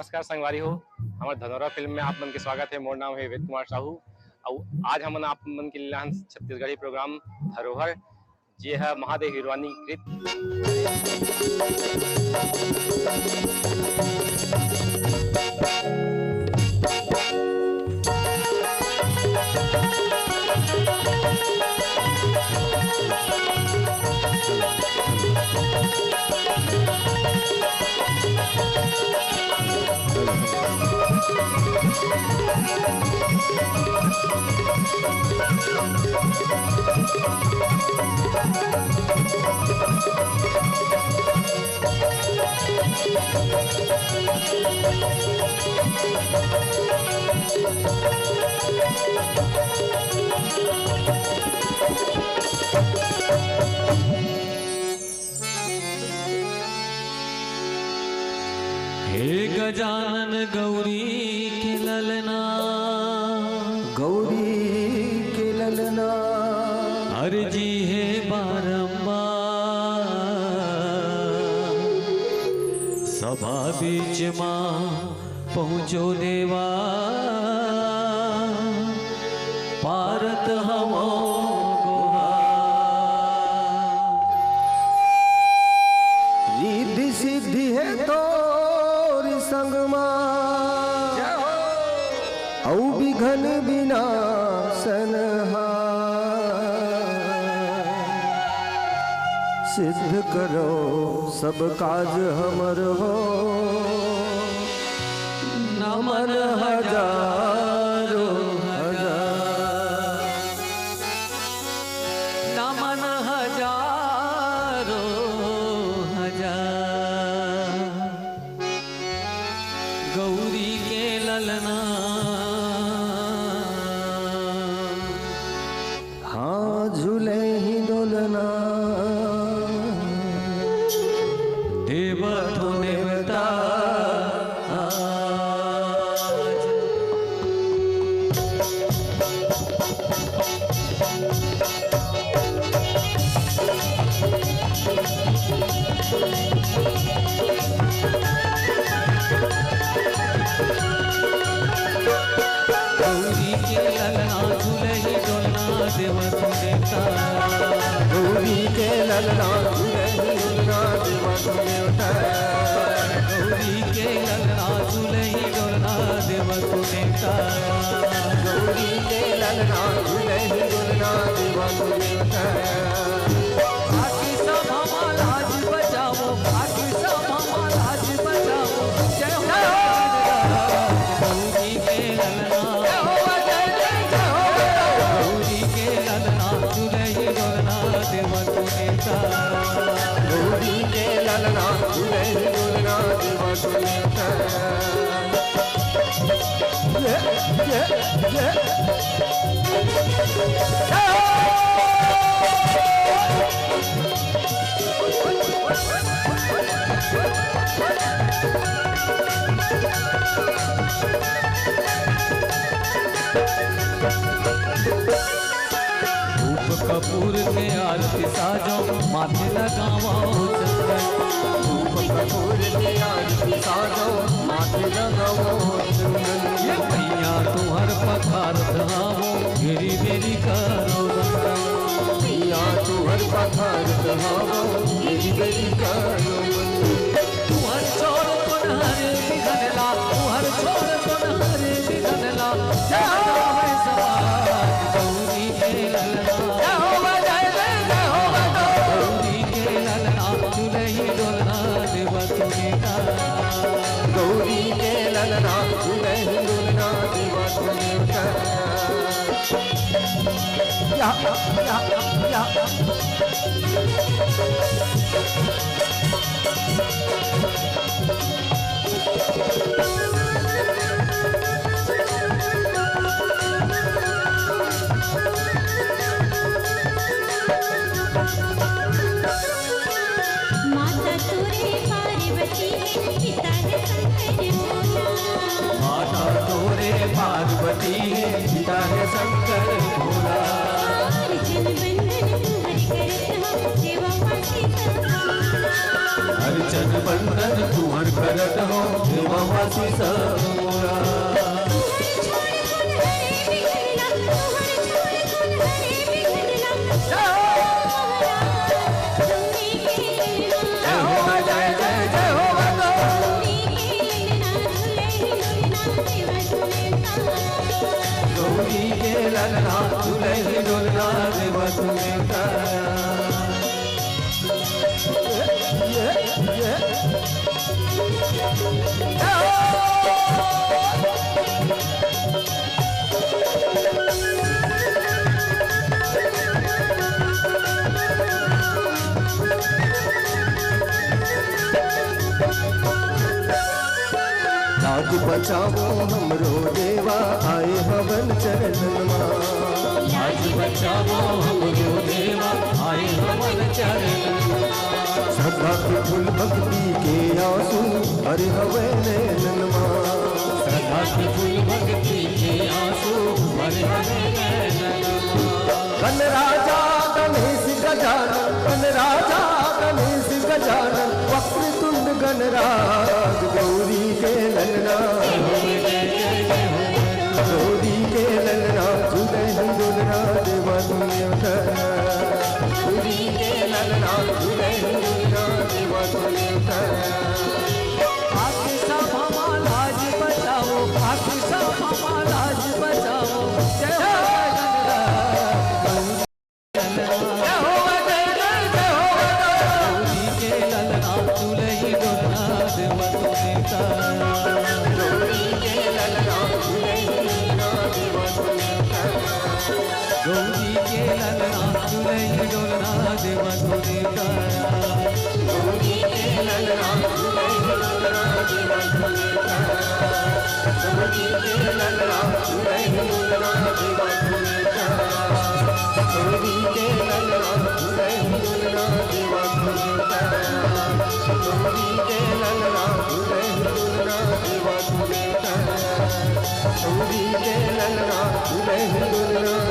नमस्कार संगवारी हो, हमारे धनौरा फिल्म में आप मन के स्वागत है। मोर नाम है वेद कुमार साहू और आज हम आप मन के लिए छत्तीसगढ़ी प्रोग्राम धरोहर जे है महादेव हिरवानी हे गजानन गौरी के ललना, गौरी के ललना अर्जी है बारंबार। सभा बीच मां पहुँचो देवा, पारत हमो रिद्धि सिद्धि है तो संगमा औ विघन विनाशन सिद्ध करो सब काज हमर हो। नमन हजारों हजार, नमन हजारों हजार। गौरी के ललना हाँ झूले ही डोलना देव तो देवता गौरी के ललना झूले ही डोलना देव तो देवता। गौरी के ललना झूले ही डोलना देव तो देवता। गौरी के ललना झूले ही डोलना देव तो देवता। गौरी के ललना झूले ही डोलना देव तो देवता। आकी सब हमारा लाज बचाओ, आकी सब हमारा लाज बचाओ। जय हो गौरी के ललना, गौरी के ललना झूले ही डोलना देव तो देवता। गौरी के ललना झूले ही डोलना देव तो देवता। धूप कपूर के आरती साजो, माथे लगाओ चंदन। धूप कपूर के आरती साजो, माथे लगाओ चंदन। ये मैया तुहर पखारत हावो, घेरी बेरी करो बंदन। मैया तुहर पखारत हावो, घेरी बेरी करो बंदन। तुहर छोड़ पुनहर बिघनला, तुहर छोड़ पुनहर बिघनला। जय हो है समाज गौरी के ललना, गौरी के ललना झूले ही डोलना देव तो देवता। गौरी के ललना झूले ही डोलना देव तो देवता। या या या माता तोरे पार्वती पिता है शंकर भोला। माता तोरे पार्वती पिता है शंकर भोला। अर्चन बंधन तुम्हारी करत हम सेवा पाके अर्चन बंधन तुहर बासी सब मोरा गौरी के ललना दुल्हन डोलना देवा तुम्हें तारा लाज बचाओ हमरो देवा आए हवन चरणमा लाज बचाओ हमरो देवा आए हवन चरणमा श्रद्धा के फूल भक्ति के आंसू भरे हवे नैननमा श्रद्धा के फूल भक्ति के आंसू भरे हवे नैननमा कन राजा गणेश गजानन कन राजा गणेश गजानन वक्रतुंड गणराज गौरी के ललना गौरी के ललना दुल्हन दुल्हना देवा तुम्हें तारा गौरी के ललना दुल्हन दुल्हना देवा तुम्हें तारा आके सब हमा लाज बचाओ आके सब हमा लाज बचाओ जय हो गौरी के ललना दुल्हन डोलना देवा तुम्हें तारा गौरी के ललना दुल्हन दुल्हना देवा तुम्हें तारा गौरी के ललना दुल्हन डोलना देवा तुम्हें तारा गौरी के ललना दुल्हन दुल्हना देवा तुम्हें तारा गौरी के ललना दुल्हन दुल्हना देवा तुम्हें तारा गौरी के ललना दुल्हन दुल्हना देवा तुम्हें तारा गौरी के ललना दुल्हन दुल्हना देवा तुम्हें तारा गौरी के ललना दुल्हन दुल्हना